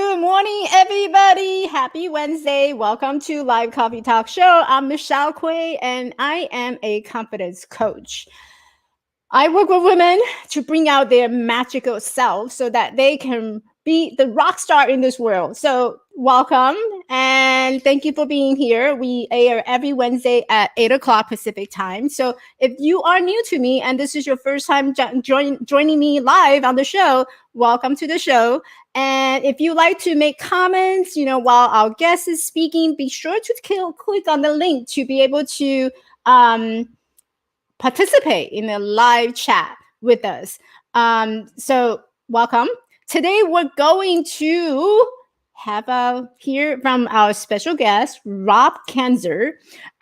Good morning, everybody. Happy Wednesday. Welcome to Live Coffee Talk Show. I'm Michelle Quay, and I am a confidence coach. I work with women to bring out their magical self so that they can be the rock star in this world. So welcome, and thank you for being here. We air every Wednesday at 8 o'clock Pacific time. So if you are new to me and this is your first time joining me live on the show, welcome to the show. And if you like to make comments, while our guest is speaking, be sure to click on the link to be able to participate in a live chat with us. So welcome. Today we're going to have hear from our special guest, Rob Kanzer.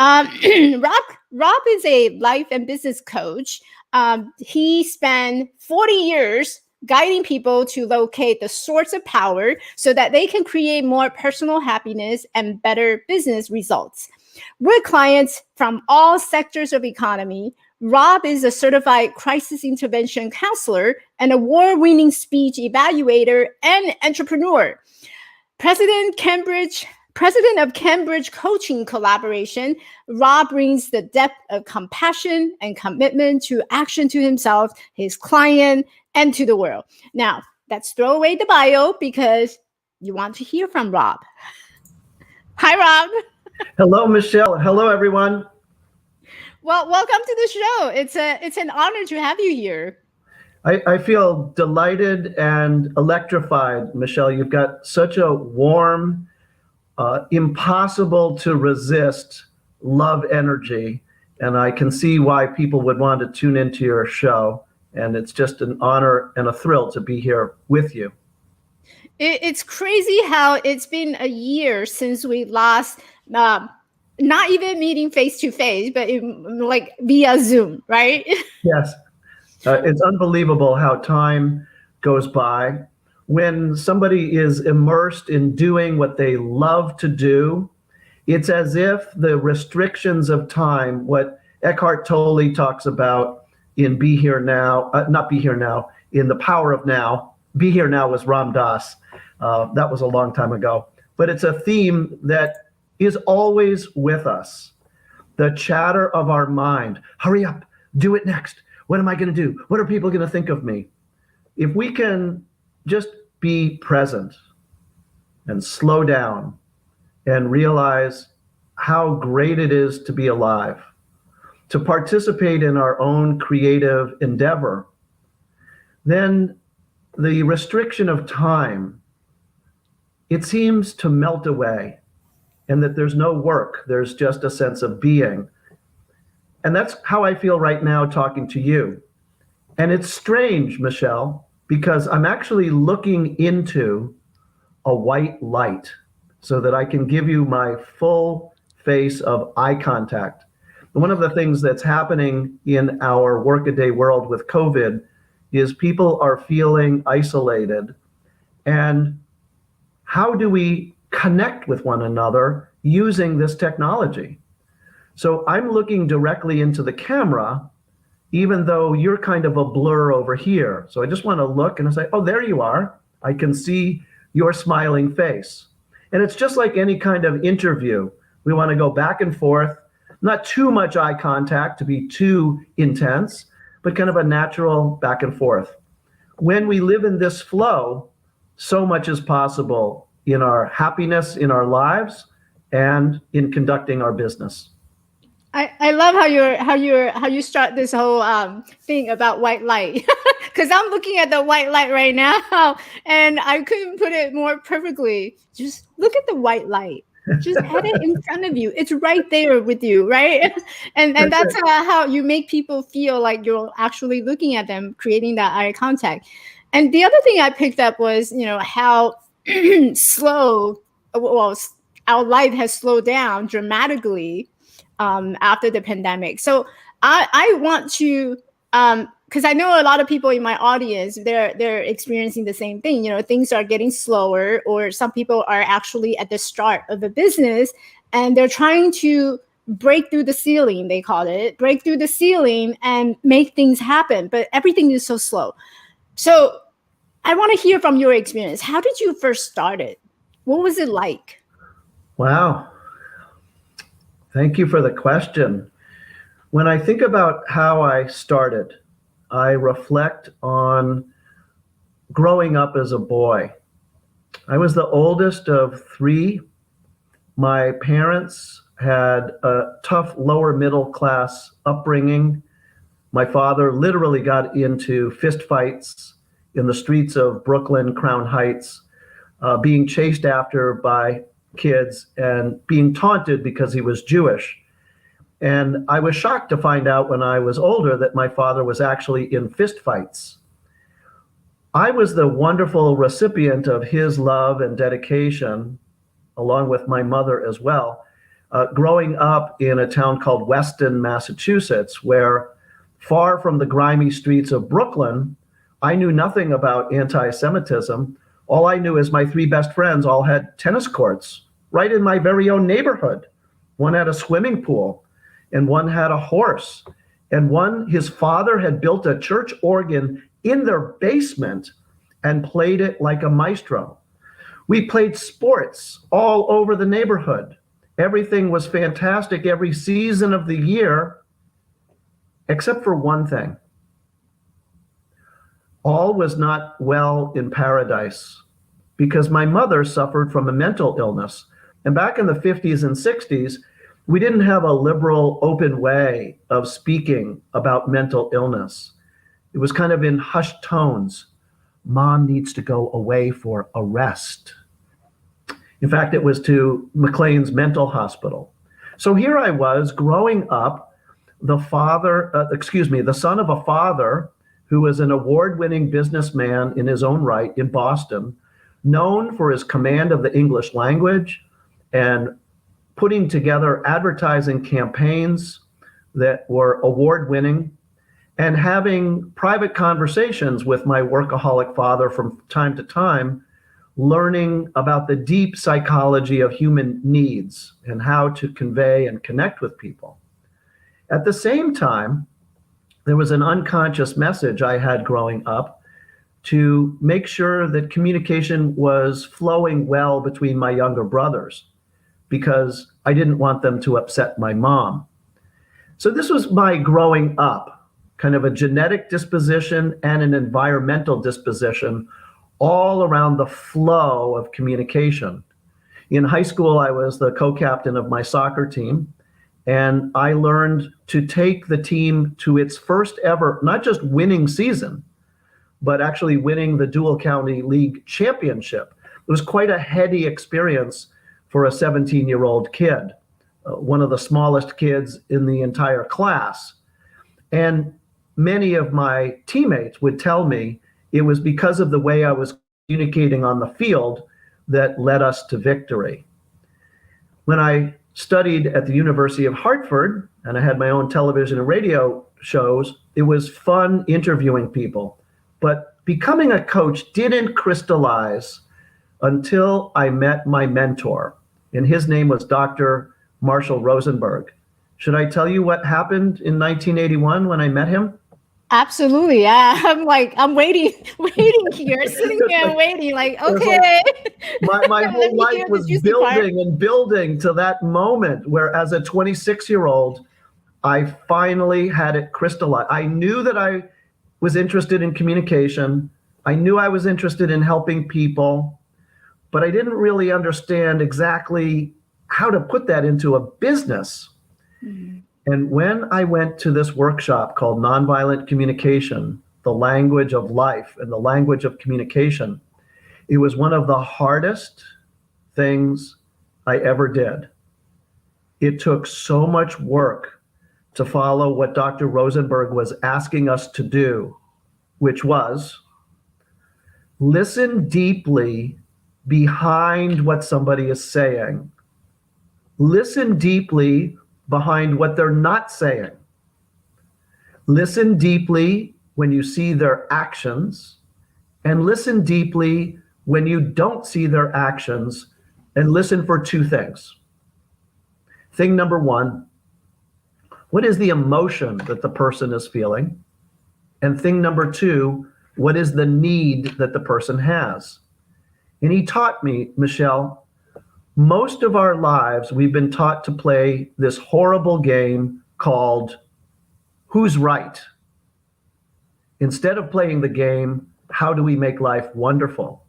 Rob is a life and business coach. He spent 40 years guiding people to locate the source of power so that they can create more personal happiness and better business results. With clients from all sectors of economy, Rob is a certified crisis intervention counselor, an award-winning speech evaluator, and entrepreneur. President of Cambridge Coaching Collaboration, Rob brings the depth of compassion and commitment to action to himself, his client, and to the world. Now, let's throw away the bio because you want to hear from Rob. Hi, Rob. Hello, Michelle. Hello, everyone. Well, welcome to the show. It's an honor to have you here. I feel delighted and electrified, Michelle. You've got such a warm, impossible to resist love energy, and I can see why people would want to tune into your show. And it's just an honor and a thrill to be here with you. It's crazy how it's been a year since we last, not even meeting face to face, but like via Zoom, right? Yes. It's unbelievable how time goes by. When somebody is immersed in doing what they love to do, it's as if the restrictions of time, what Eckhart Tolle talks about in Be Here Now, not Be Here Now, in The Power of Now. Be Here Now was Ram Dass. That was a long time ago. But it's a theme that is always with us. The chatter of our mind. Hurry up, do it next. What am I going to do? What are people going to think of me? If we can just be present and slow down and realize how great it is to be alive, to participate in our own creative endeavor, then the restriction of time, it seems to melt away, and that there's no work, there's just a sense of being. And that's how I feel right now talking to you. And it's strange, Michelle, because I'm actually looking into a white light so that I can give you my full face of eye contact. And one of the things that's happening in our workaday world with COVID is people are feeling isolated. And how do we connect with one another using this technology? So I'm looking directly into the camera, even though you're kind of a blur over here. So I just want to look and I say, oh, there you are. I can see your smiling face. And it's just like any kind of interview. We want to go back and forth, not too much eye contact to be too intense, but kind of a natural back and forth. When we live in this flow, so much is possible in our happiness in our lives and in conducting our business. I love how you start this whole thing about white light, because I'm looking at the white light right now, and I couldn't put it more perfectly. Just look at the white light. Just have it in front of you. It's right there with you, right? And that's how you make people feel like you're actually looking at them, creating that eye contact. And the other thing I picked up was, how slow, well, our life has slowed down dramatically after the pandemic. So I want to, because I know a lot of people in my audience, they're experiencing the same thing. Things are getting slower, or some people are actually at the start of a business and they're trying to break through the ceiling, they call it, break through the ceiling and make things happen. But everything is so slow. So I want to hear from your experience. How did you first start it? What was it like? Wow. Thank you for the question. When I think about how I started, I reflect on growing up as a boy. I was the oldest of three. My parents had a tough lower middle class upbringing. My father literally got into fistfights in the streets of Brooklyn, Crown Heights, being chased after by kids and being taunted because he was Jewish. And I was shocked to find out when I was older that my father was actually in fistfights. I was the wonderful recipient of his love and dedication, along with my mother as well, growing up in a town called Weston, Massachusetts, where far from the grimy streets of Brooklyn, I knew nothing about anti-Semitism. All I knew is my three best friends all had tennis courts right in my very own neighborhood. One had a swimming pool, and one had a horse, and his father had built a church organ in their basement and played it like a maestro. We played sports all over the neighborhood. Everything was fantastic every season of the year, except for one thing. All was not well in paradise because my mother suffered from a mental illness. And back in the 50s and 60s, we didn't have a liberal, open way of speaking about mental illness. It was kind of in hushed tones. Mom needs to go away for a rest. In fact, it was to McLean's mental hospital. So here I was growing up, the son of a father who was an award-winning businessman in his own right in Boston, known for his command of the English language and putting together advertising campaigns that were award-winning, and having private conversations with my workaholic father from time to time, learning about the deep psychology of human needs and how to convey and connect with people. At the same time, there was an unconscious message I had growing up to make sure that communication was flowing well between my younger brothers, because I didn't want them to upset my mom. So this was my growing up, kind of a genetic disposition and an environmental disposition all around the flow of communication. In high school, I was the co-captain of my soccer team, and I learned to take the team to its first ever, not just winning season, but actually winning the Dual County League championship. It was quite a heady experience for a 17-year-old kid, one of the smallest kids in the entire class. And many of my teammates would tell me it was because of the way I was communicating on the field that led us to victory. When I studied at the University of Hartford, and I had my own television and radio shows, it was fun interviewing people. But becoming a coach didn't crystallize until I met my mentor, and his name was Dr. Marshall Rosenberg. Should I tell you what happened in 1981 when I met him? Absolutely. Yeah. I'm waiting here, sitting here waiting, like, okay. My whole life was building and building to that moment where, as a 26-year-old, I finally had it crystallized. I knew that I was interested in communication. I knew I was interested in helping people, but I didn't really understand exactly how to put that into a business. Mm-hmm. And when I went to this workshop called Nonviolent Communication, the language of life and the language of communication, it was one of the hardest things I ever did. It took so much work to follow what Dr. Rosenberg was asking us to do, which was listen deeply behind what somebody is saying. Listen deeply behind what they're not saying. Listen deeply when you see their actions, and listen deeply when you don't see their actions, and listen for two things. Thing number one, what is the emotion that the person is feeling? And thing number two, What is the need that the person has? And he taught me, Michelle, most of our lives, we've been taught to play this horrible game called Who's Right? Instead of playing the game, how do we make life wonderful?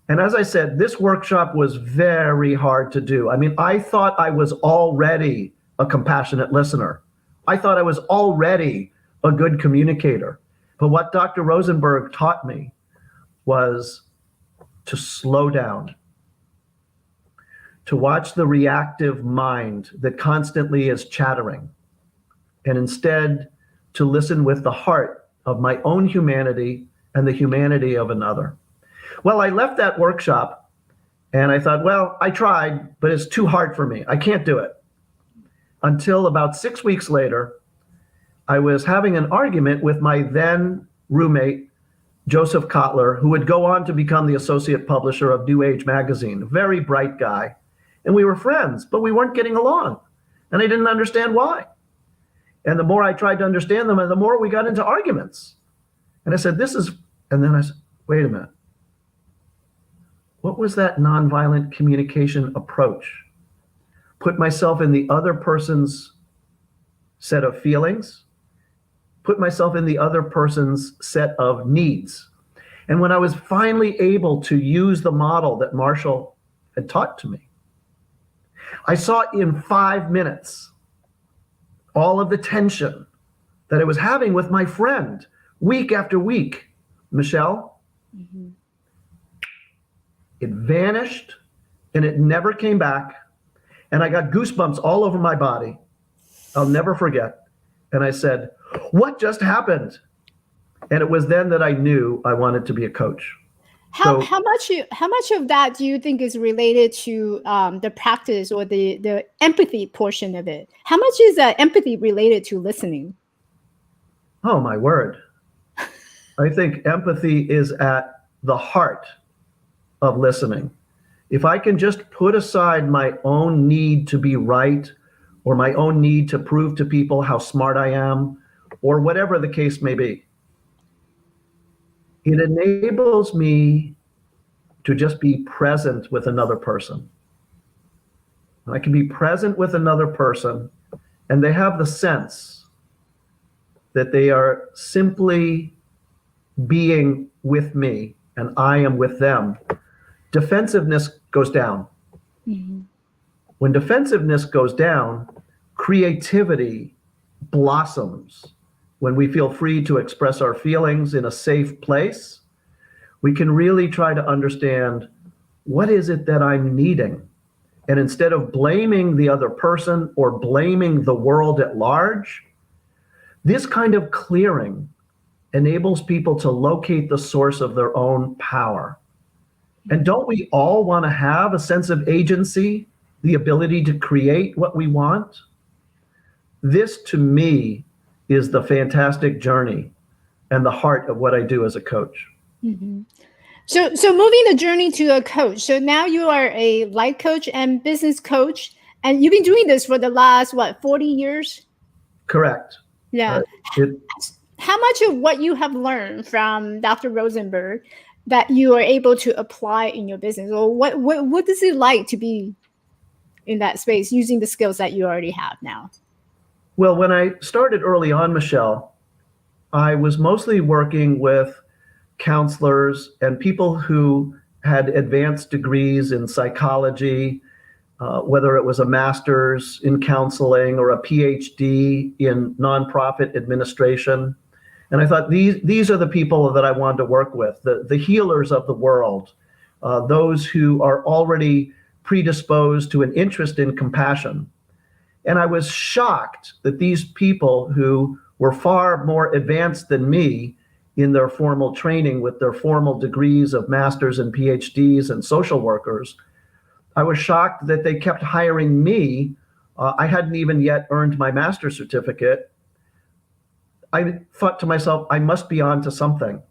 And as I said, this workshop was very hard to do. I mean, I thought I was already a compassionate listener. I thought I was already a good communicator. But what Dr. Rosenberg taught me was to slow down, to watch the reactive mind that constantly is chattering, and instead to listen with the heart of my own humanity and the humanity of another. Well, I left that workshop and I thought, well, I tried, but it's too hard for me. I can't do it. Until about 6 weeks later, I was having an argument with my then roommate, Joseph Kotler, who would go on to become the associate publisher of New Age magazine, a very bright guy. And we were friends, but we weren't getting along. And I didn't understand why. And the more I tried to understand them, and the more we got into arguments. And I said, and then I said, wait a minute. What was that nonviolent communication approach? Put myself in the other person's set of feelings, put myself in the other person's set of needs. And when I was finally able to use the model that Marshall had taught to me, I saw in 5 minutes all of the tension that I was having with my friend week after week. Michelle, it vanished and it never came back. And I got goosebumps all over my body. I'll never forget. And I said, what just happened? And it was then that I knew I wanted to be a coach. How much of that do you think is related to the practice or the empathy portion of it? How much is empathy related to listening? Oh, my word. I think empathy is at the heart of listening. If I can just put aside my own need to be right, or my own need to prove to people how smart I am, or whatever the case may be, it enables me to just be present with another person. I can be present with another person, and they have the sense that they are simply being with me, and I am with them. Defensiveness goes down. Mm-hmm. When defensiveness goes down, creativity blossoms. When we feel free to express our feelings in a safe place, we can really try to understand, what is it that I'm needing? And instead of blaming the other person or blaming the world at large, this kind of clearing enables people to locate the source of their own power. And don't we all want to have a sense of agency, the ability to create what we want? This, to me, is the fantastic journey and the heart of what I do as a coach. Mm-hmm. So moving the journey to a coach. So now you are a life coach and business coach, and you've been doing this for the last, 40 years? Correct. Yeah. How much of what you have learned from Dr. Rosenberg that you are able to apply in your business, or what is it like to be in that space using the skills that you already have now? Well, when I started early on, Michelle, I was mostly working with counselors and people who had advanced degrees in psychology, whether it was a master's in counseling or a PhD in nonprofit administration. And I thought these are the people that I wanted to work with, the healers of the world, those who are already predisposed to an interest in compassion. And I was shocked that these people who were far more advanced than me in their formal training with their formal degrees of masters and PhDs and social workers, I was shocked that they kept hiring me. I hadn't even yet earned my master's certificate. I thought to myself, I must be on to something.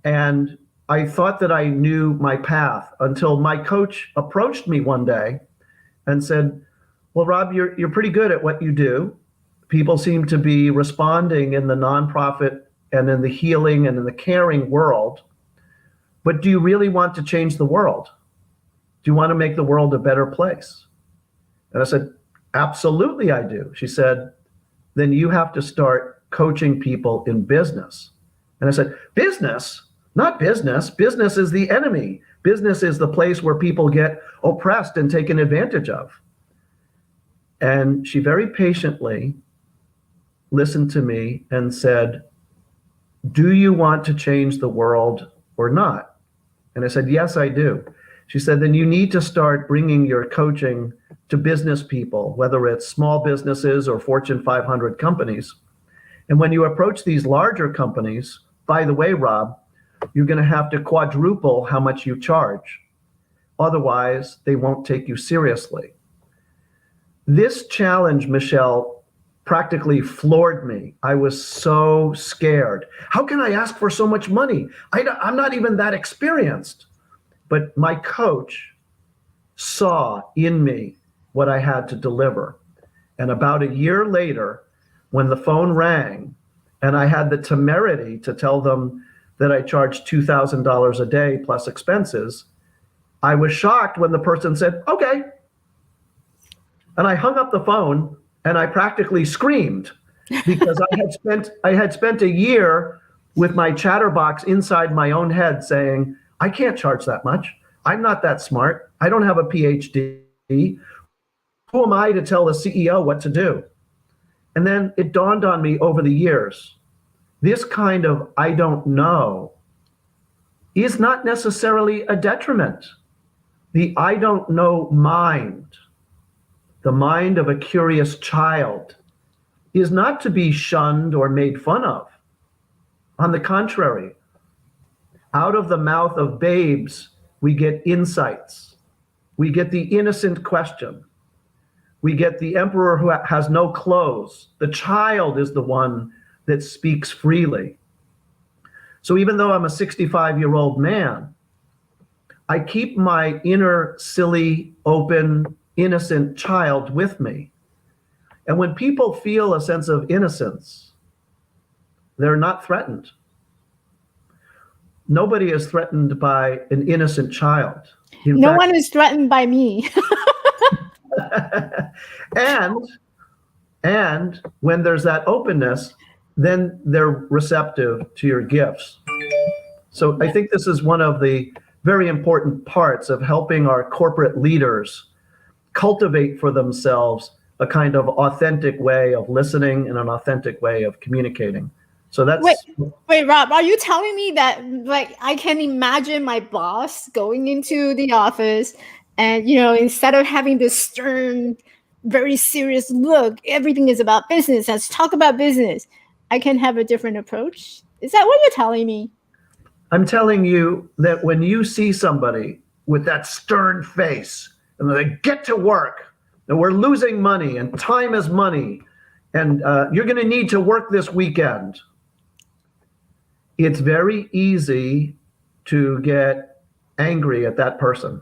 And I thought that I knew my path until my coach approached me one day and said, well, Rob, you're pretty good at what you do. People seem to be responding in the nonprofit and in the healing and in the caring world. But do you really want to change the world? Do you want to make the world a better place? And I said, absolutely I do. She said, then you have to start coaching people in business. And I said, business? Not business. Business is the enemy. Business is the place where people get oppressed and taken advantage of. And she very patiently listened to me and said, do you want to change the world or not? And I said, yes, I do. She said, then you need to start bringing your coaching to business people, whether it's small businesses or Fortune 500 companies. And when you approach these larger companies, by the way, Rob, you're going to have to quadruple how much you charge. Otherwise, they won't take you seriously. This challenge, Michelle, practically floored me. I was so scared. How can I ask for so much money? I'm not even that experienced. But my coach saw in me what I had to deliver. And about a year later, when the phone rang and I had the temerity to tell them that I charged $2,000 a day plus expenses, I was shocked when the person said, okay. And I hung up the phone and I practically screamed because I had spent a year with my chatterbox inside my own head saying, I can't charge that much. I'm not that smart. I don't have a PhD. Who am I to tell the CEO what to do? And then it dawned on me over the years, this kind of I don't know is not necessarily a detriment. The I don't know mind, the mind of a curious child, is not to be shunned or made fun of. On the contrary, out of the mouth of babes, we get insights. We get the innocent question. We get the emperor who has no clothes. The child is the one that speaks freely. So even though I'm a 65-year-old man, I keep my inner, silly, open, innocent child with me. And when people feel a sense of innocence, they're not threatened. Nobody is threatened by an innocent child. No one is threatened by me. And when there's that openness, then they're receptive to your gifts. So I think this is one of the very important parts of helping our corporate leaders cultivate for themselves a kind of authentic way of listening and an authentic way of communicating. So that's wait, Rob, are you telling me that like I can imagine my boss going into the office and instead of having this stern, very serious look, everything is about business, let's talk about business, I can have a different approach? Is that what you're telling me? I'm telling you that when you see somebody with that stern face and they get to work and we're losing money and time is money and you're going to need to work this weekend, it's very easy to get angry at that person.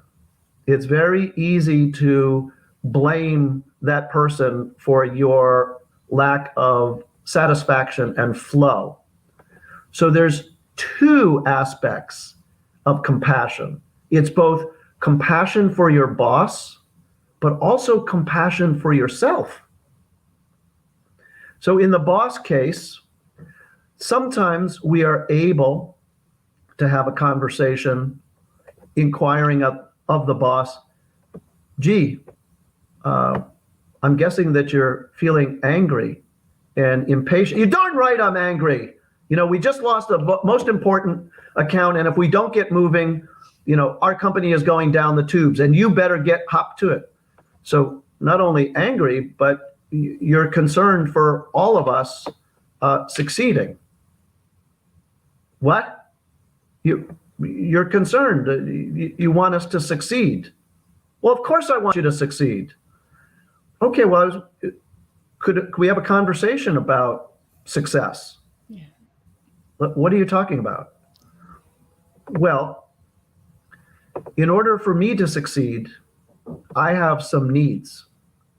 It's very easy to blame that person for your lack of satisfaction and flow. So there's two aspects of compassion. It's both compassion for your boss, but also compassion for yourself. So in the boss case, sometimes we are able to have a conversation inquiring of the boss, gee, I'm guessing that you're feeling angry and impatient. You're darn right I'm angry. We just lost the most important account, and if we don't get moving, our company is going down the tubes, and you better hop to it. So not only angry, but you're concerned for all of us succeeding. What? You're concerned. You want us to succeed. Well, of course I want you to succeed. Okay, well, could we have a conversation about success? Yeah. What are you talking about? Well, in order for me to succeed, I have some needs.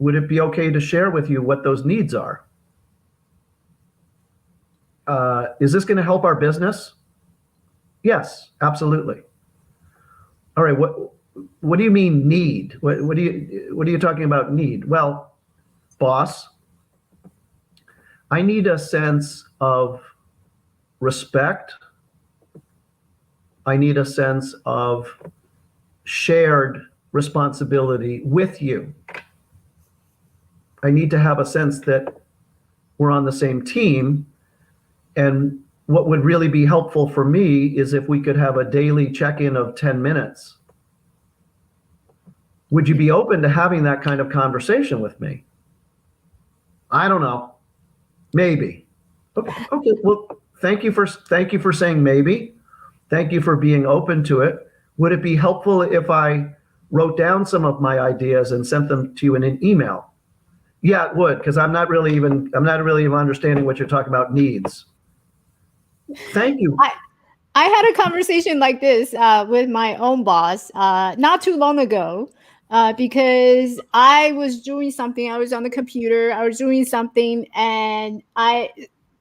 Would it be okay to share with you what those needs are? Is this going to help our business? Yes, absolutely. All right. What do you mean need? What are you talking about need? Well, boss, I need a sense of respect. I need a sense of shared responsibility with you. I need to have a sense that we're on the same team. And what would really be helpful for me is if we could have a daily check-in of 10 minutes. Would you be open to having that kind of conversation with me? I don't know. Maybe. Okay. Well, thank you for saying maybe. Thank you for being open to it. Would it be helpful if I wrote down some of my ideas and sent them to you in an email? Yeah, it would, because I'm not really even understanding what you're talking about needs. Thank you. I had a conversation like this with my own boss not too long ago because I was doing something. I was on the computer. I was doing something, and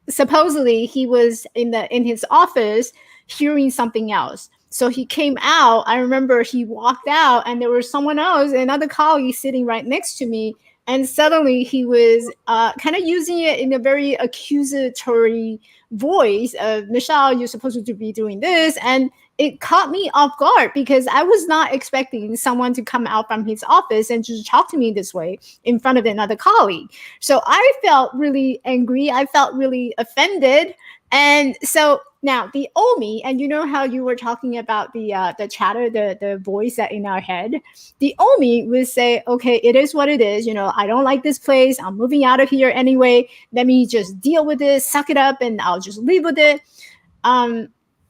supposedly he was in his office hearing something else. So he came out. I remember he walked out, and there was someone else, another colleague, sitting right next to me. And suddenly he was kind of using it in a very accusatory voice of, Michelle, you're supposed to be doing this. And it caught me off guard because I was not expecting someone to come out from his office and just talk to me this way in front of another colleague. So I felt really angry. I felt really offended. And so now the old me, and you know how you were talking about the chatter, the voice that in our head, the old me would say, okay, it is what it is. I don't like this place. I'm moving out of here anyway. Let me just deal with it, suck it up, and I'll just live with it.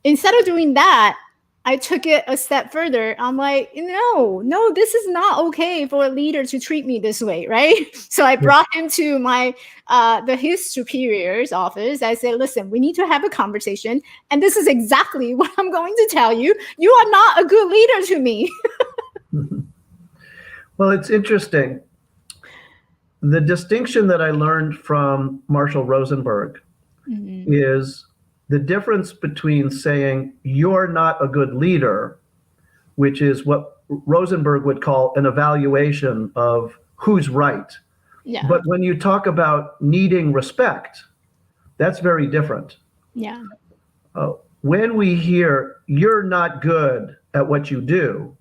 Instead of doing that, I took it a step further. I'm like, no, this is not okay for a leader to treat me this way, right? So I brought him to his superior's office. I said, listen, we need to have a conversation. And this is exactly what I'm going to tell you. You are not a good leader to me. Well, it's interesting. The distinction that I learned from Marshall Rosenberg is the difference between saying you're not a good leader, which is what Rosenberg would call an evaluation of who's right. Yeah. But when you talk about needing respect, that's very different. Yeah. When we hear you're not good at what you do,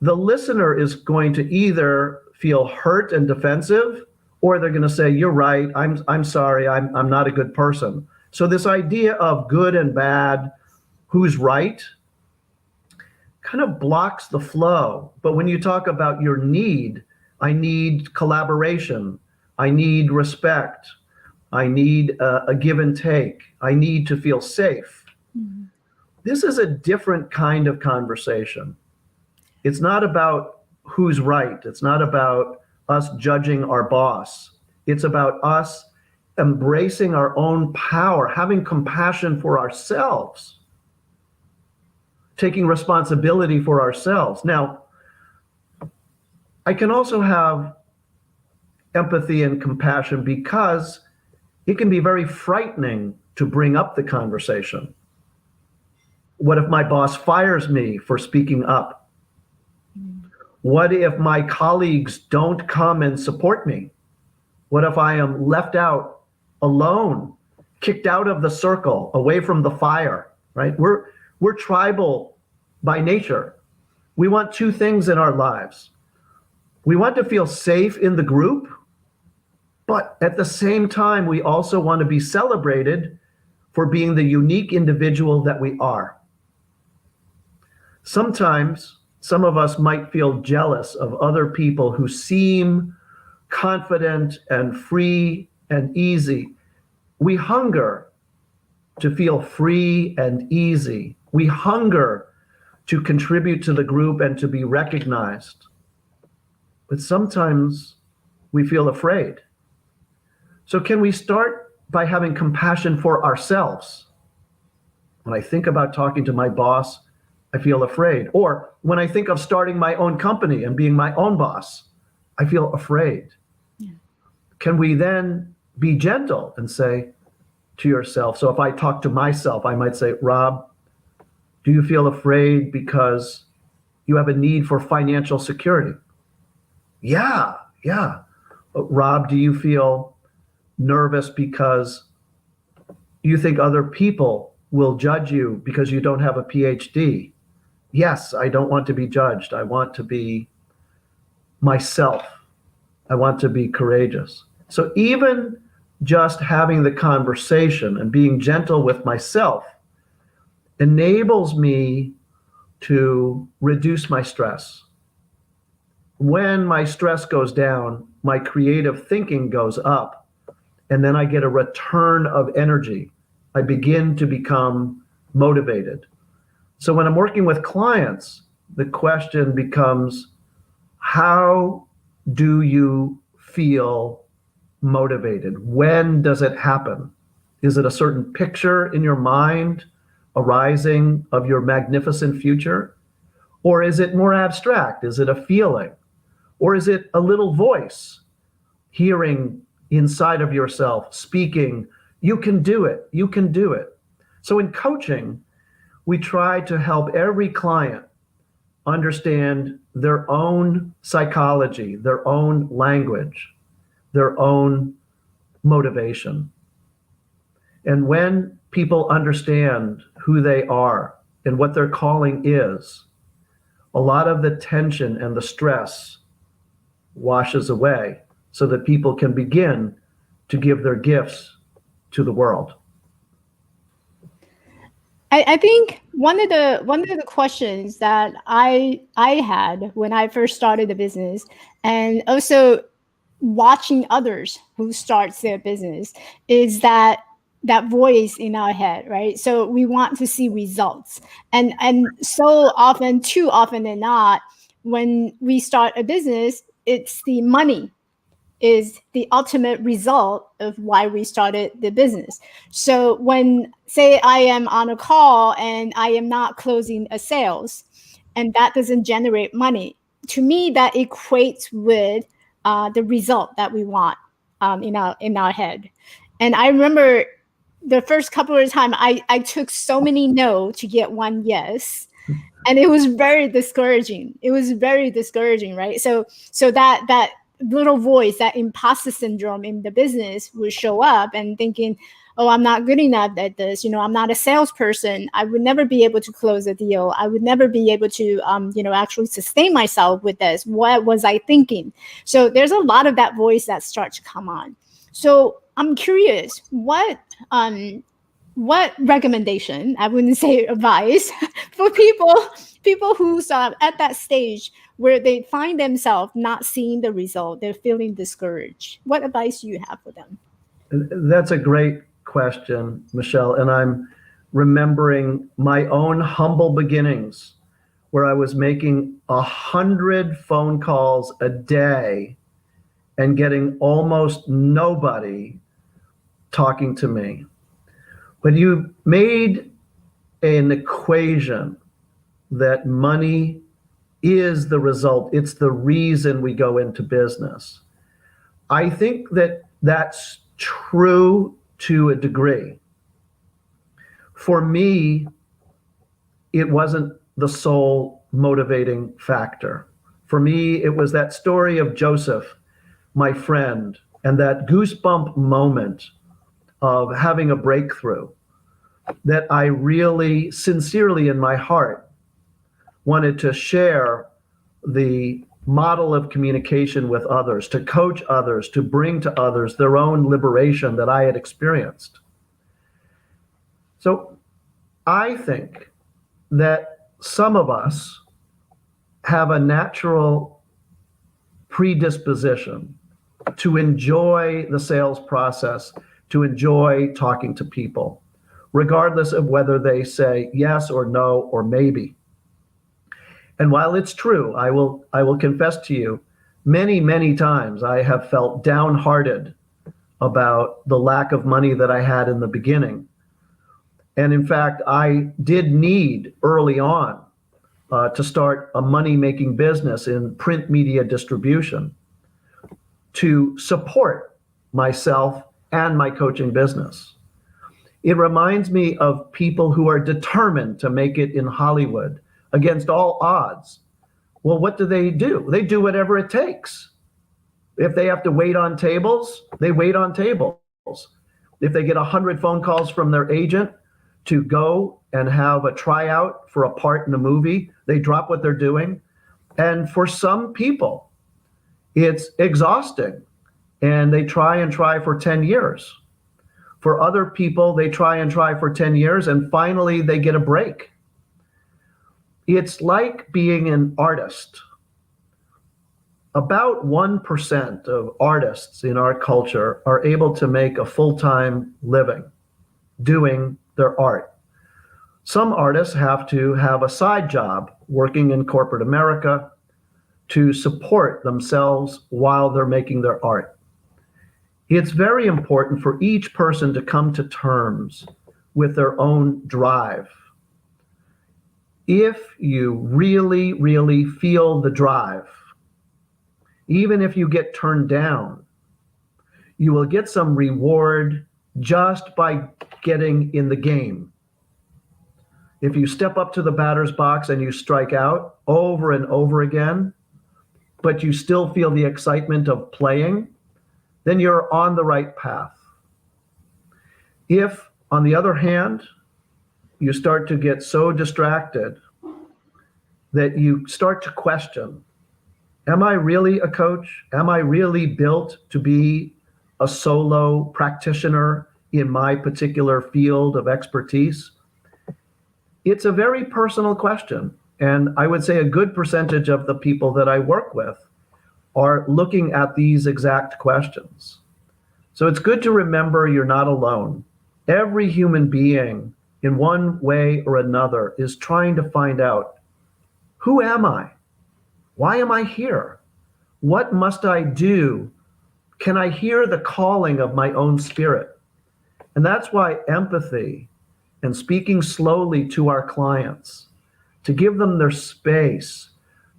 the listener is going to either feel hurt and defensive, or they're going to say, you're right, I'm sorry, I'm not a good person. So this idea of good and bad, who's right, kind of blocks the flow. But when you talk about your need, I need collaboration, I need respect, I need a give and take, I need to feel safe. Mm-hmm. This is a different kind of conversation. It's not about who's right. It's not about us judging our boss. It's about us embracing our own power, having compassion for ourselves, taking responsibility for ourselves. Now, I can also have empathy and compassion because it can be very frightening to bring up the conversation. What if my boss fires me for speaking up? What if my colleagues don't come and support me? What if I am left out alone, kicked out of the circle, away from the fire, right? We're tribal by nature. We want two things in our lives. We want to feel safe in the group, but at the same time, we also want to be celebrated for being the unique individual that we are. Sometimes some of us might feel jealous of other people who seem confident and free and easy. We hunger to feel free and easy. We hunger to contribute to the group and to be recognized. But sometimes we feel afraid. So can we start by having compassion for ourselves? When I think about talking to my boss, I feel afraid. Or when I think of starting my own company and being my own boss, I feel afraid. Yeah. Can we then be gentle and say, to yourself. So if I talk to myself, I might say, Rob, do you feel afraid because you have a need for financial security? Yeah, yeah. Rob, do you feel nervous because you think other people will judge you because you don't have a PhD? Yes, I don't want to be judged. I want to be myself. I want to be courageous. So even just having the conversation and being gentle with myself enables me to reduce my stress. When my stress goes down, my creative thinking goes up, and then I get a return of energy. I begin to become motivated. So when I'm working with clients, the question becomes, how do you feel motivated? When does it happen? Is it a certain picture in your mind arising of your magnificent future? Or is it more abstract? Is it a feeling? Or is it a little voice hearing inside of yourself speaking, you can do it, you can do it. So in coaching, we try to help every client understand their own psychology, their own language, their own motivation. And when people understand who they are and what their calling is, a lot of the tension and the stress washes away so that people can begin to give their gifts to the world. I think one of the questions that I had when I first started the business, and also watching others who starts their business, is that voice in our head, right? So we want to see results, and so often, too often than not, when we start a business, it's the money is the ultimate result of why we started the business. So when, say, I am on a call and I am not closing a sales, and that doesn't generate money, to me that equates with the result that we want in our head. And I remember the first couple of times I took so many no to get one yes, and it was very discouraging. It was very discouraging, right? So that little voice, that imposter syndrome in the business would show up, and thinking, oh, I'm not good enough at this. I'm not a salesperson. I would never be able to close a deal. I would never be able to, actually sustain myself with this. What was I thinking? So there's a lot of that voice that starts to come on. So I'm curious, what recommendation, I wouldn't say advice, for people who's at that stage where they find themselves not seeing the result, they're feeling discouraged. What advice do you have for them? That's a great question, Michelle. And I'm remembering my own humble beginnings where I was making 100 phone calls a day and getting almost nobody talking to me. But you made an equation that money is the result. It's the reason we go into business. I think that that's true to a degree. For me, it wasn't the sole motivating factor. For me, it was that story of Joseph, my friend, and that goosebump moment of having a breakthrough that I really sincerely in my heart wanted to share the model of communication with others, to coach others, to bring to others their own liberation that I had experienced. So I think that some of us have a natural predisposition to enjoy the sales process, to enjoy talking to people, regardless of whether they say yes or no or maybe. And while it's true, I will confess to you, many, many times I have felt downhearted about the lack of money that I had in the beginning. And in fact, I did need early on to start a money-making business in print media distribution to support myself and my coaching business. It reminds me of people who are determined to make it in Hollywood against all odds. Well, what do? They do whatever it takes. If they have to wait on tables, they wait on tables. If they get 100 phone calls from their agent to go and have a tryout for a part in a movie, they drop what they're doing. And for some people, it's exhausting and they try and try for 10 years. For other people, they try and try for 10 years and finally they get a break. It's like being an artist. About 1% of artists in our culture are able to make a full-time living doing their art. Some artists have to have a side job working in corporate America to support themselves while they're making their art. It's very important for each person to come to terms with their own drive. If you really, really feel the drive, even if you get turned down, you will get some reward just by getting in the game. If you step up to the batter's box and you strike out over and over again, but you still feel the excitement of playing, then you're on the right path. If, on the other hand, you start to get so distracted that you start to question, am I really a coach? Am I really built to be a solo practitioner in my particular field of expertise? It's a very personal question. And I would say a good percentage of the people that I work with are looking at these exact questions. So it's good to remember you're not alone. Every human being, in one way or another, is trying to find out, who am I? Why am I here? What must I do? Can I hear the calling of my own spirit? And that's why empathy and speaking slowly to our clients, to give them their space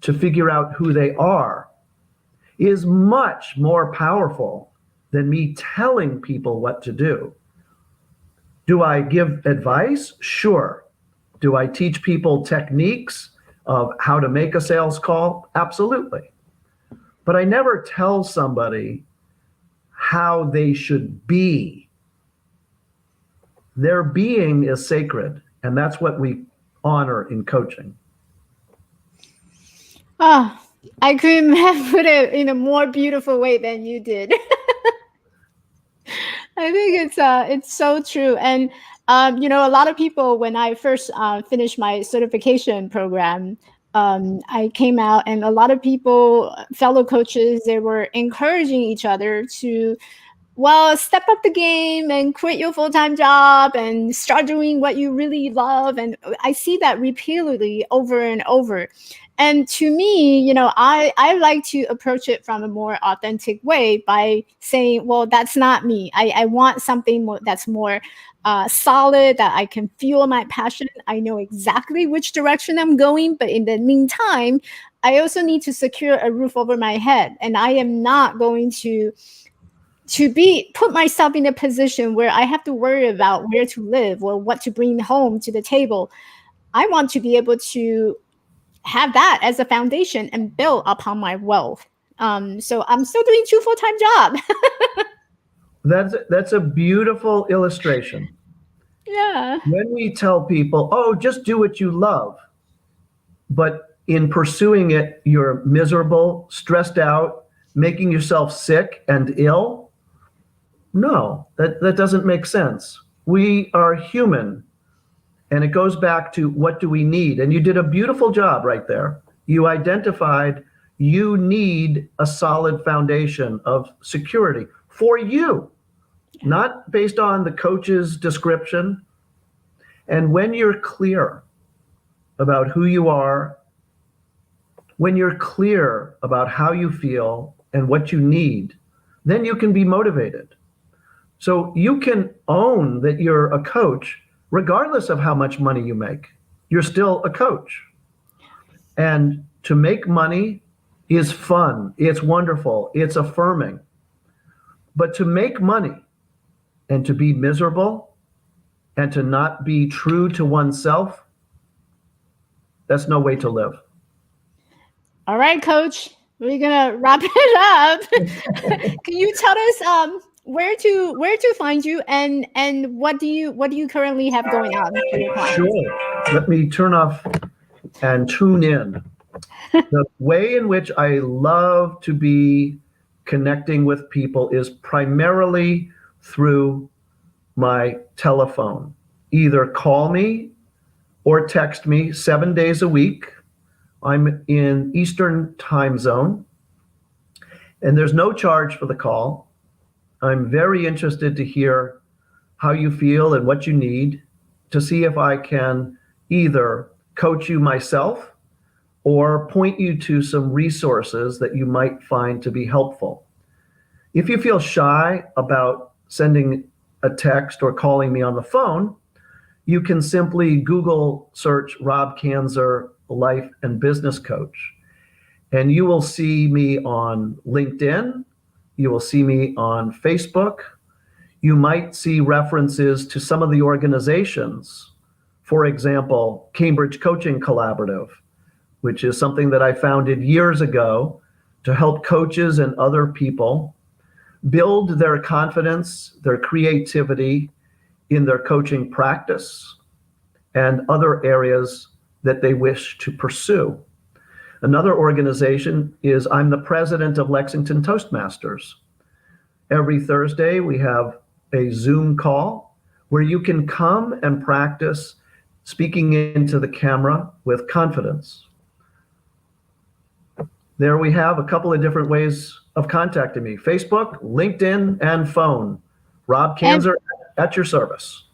to figure out who they are, is much more powerful than me telling people what to do. Do I give advice? Sure. Do I teach people techniques of how to make a sales call? Absolutely. But I never tell somebody how they should be. Their being is sacred, and that's what we honor in coaching. Oh, I couldn't have put it in a more beautiful way than you did. I think it's so true. And a lot of people, when I first finished my certification program, I came out, and a lot of people, fellow coaches, they were encouraging each other to, well, step up the game and quit your full-time job and start doing what you really love. And I see that repeatedly over and over. And to me, I like to approach it from a more authentic way by saying, well, that's not me. I want something that's more solid, that I can feel my passion. I know exactly which direction I'm going. But in the meantime, I also need to secure a roof over my head. And I am not going to put myself in a position where I have to worry about where to live or what to bring home to the table. I want to be able to have that as a foundation and build upon my wealth. So I'm still doing 2 full-time jobs. That's a beautiful illustration. Yeah. When we tell people, oh, just do what you love, but in pursuing it, you're miserable, stressed out, making yourself sick and ill. No, that doesn't make sense. We are human. And it goes back to, what do we need? And you did a beautiful job right there. You identified you need a solid foundation of security for you, not based on the coach's description. And when you're clear about who you are, when you're clear about how you feel and what you need, then you can be motivated. So you can own that you're a coach regardless of how much money you make. You're still a coach. And to make money is fun. It's wonderful. It's affirming. But to make money and to be miserable, and to not be true to oneself, that's no way to live. All right, Coach, we're gonna wrap it up. Can you tell us where to find you and what do you currently have going on for your clients? Sure. Let me turn off and tune in. The way in which I love to be connecting with people is primarily through my telephone. Either call me or text me 7 days a week. I'm in Eastern time zone, and there's no charge for the call. I'm very interested to hear how you feel and what you need to see if I can either coach you myself or point you to some resources that you might find to be helpful. If you feel shy about sending a text or calling me on the phone, you can simply Google search Rob Kanzer Life and Business Coach, and you will see me on LinkedIn. You will see me on Facebook. You might see references to some of the organizations. For example, Cambridge Coaching Collaborative, which is something that I founded years ago to help coaches and other people build their confidence, their creativity in their coaching practice and other areas that they wish to pursue. Another organization is I'm the president of Lexington Toastmasters. Every Thursday, we have a Zoom call where you can come and practice speaking into the camera with confidence. There we have a couple of different ways of contacting me: Facebook, LinkedIn, and phone. Rob Kanzer at your service.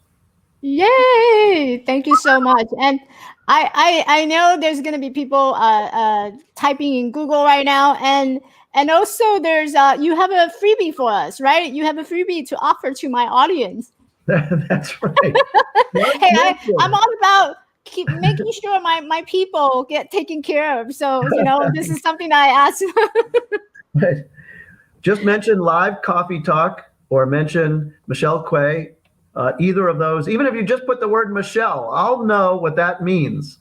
Yay! Thank you so much. And I know there's going to be people typing in Google right now, and also there's you have a freebie for us, right? You have a freebie to offer to my audience. That's right. Hey, I'm all about keep making sure my people get taken care of. So this is something I ask. Just mention Live Coffee Talk or mention Michelle Quay. Either of those, even if you just put the word Michelle, I'll know what that means.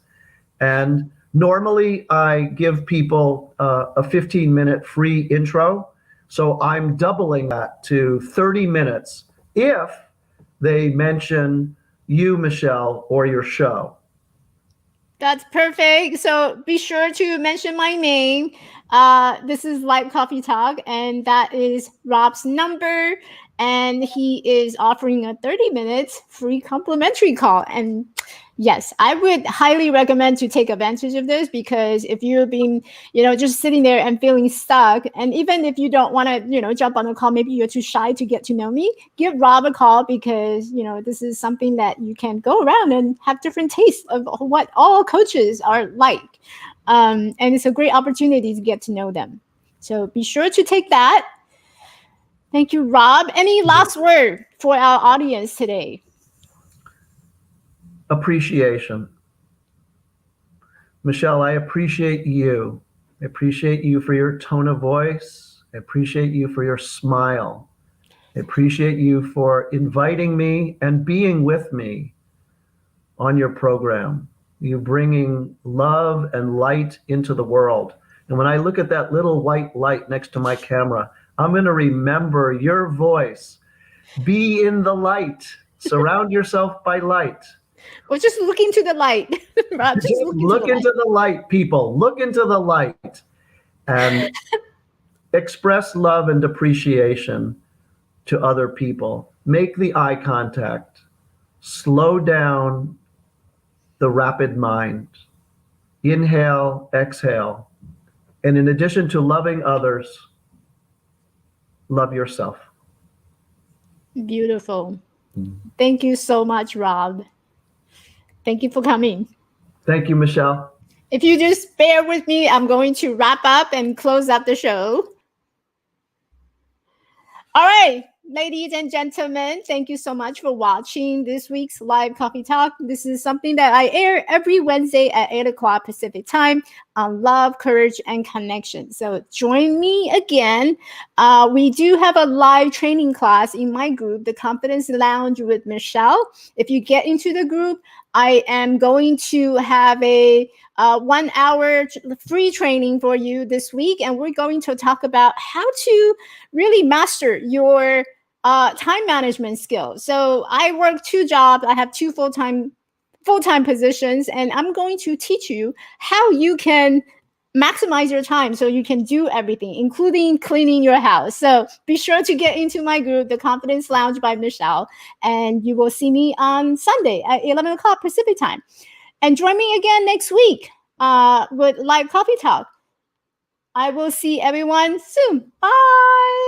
And normally I give people a 15-minute free intro. So I'm doubling that to 30 minutes if they mention you, Michelle, or your show. That's perfect. So be sure to mention my name. This is Live Coffee Talk, and that is Rob's number. And he is offering a 30 minutes free complimentary call. And yes, I would highly recommend to take advantage of this, because if you're being, just sitting there and feeling stuck, and even if you don't want to, jump on a call, maybe you're too shy to get to know me, give Rob a call, because, this is something that you can go around and have different tastes of what all coaches are like. And it's a great opportunity to get to know them. So be sure to take that. Thank you, Rob. Any last word for our audience today? Appreciation. Michelle, I appreciate you. I appreciate you for your tone of voice. I appreciate you for your smile. I appreciate you for inviting me and being with me on your program. You bringing love and light into the world. And when I look at that little white light next to my camera, I'm going to remember your voice. Be in the light. Surround yourself by light. Well, just look into the light. Rob, just look into the light, people. Look into the light and express love and appreciation to other people. Make the eye contact. Slow down the rapid mind. Inhale, exhale. And in addition to loving others, love yourself. Beautiful. Thank you so much, Rob. Thank you for coming. Thank you, Michelle. If you just bear with me, I'm going to wrap up and close up the show. All right. ladies and gentlemen, thank you so much for watching this week's live coffee talk. This is something that I air every Wednesday at 8 o'clock Pacific time on love, courage, and connection. So join me again. We do have a live training class in my group, the Confidence Lounge with Michelle. If you get into the group, I am going to have a 1 hour free training for you this week. And we're going to talk about how to really master your time management skills. So I work 2 jobs. I have 2 full-time positions, and I'm going to teach you how you can maximize your time so you can do everything, including cleaning your house. So be sure to get into my group, the Confidence Lounge by Michelle, and you will see me on Sunday at 11 o'clock Pacific time. And join me again next week with live coffee talk. I will see everyone soon. Bye.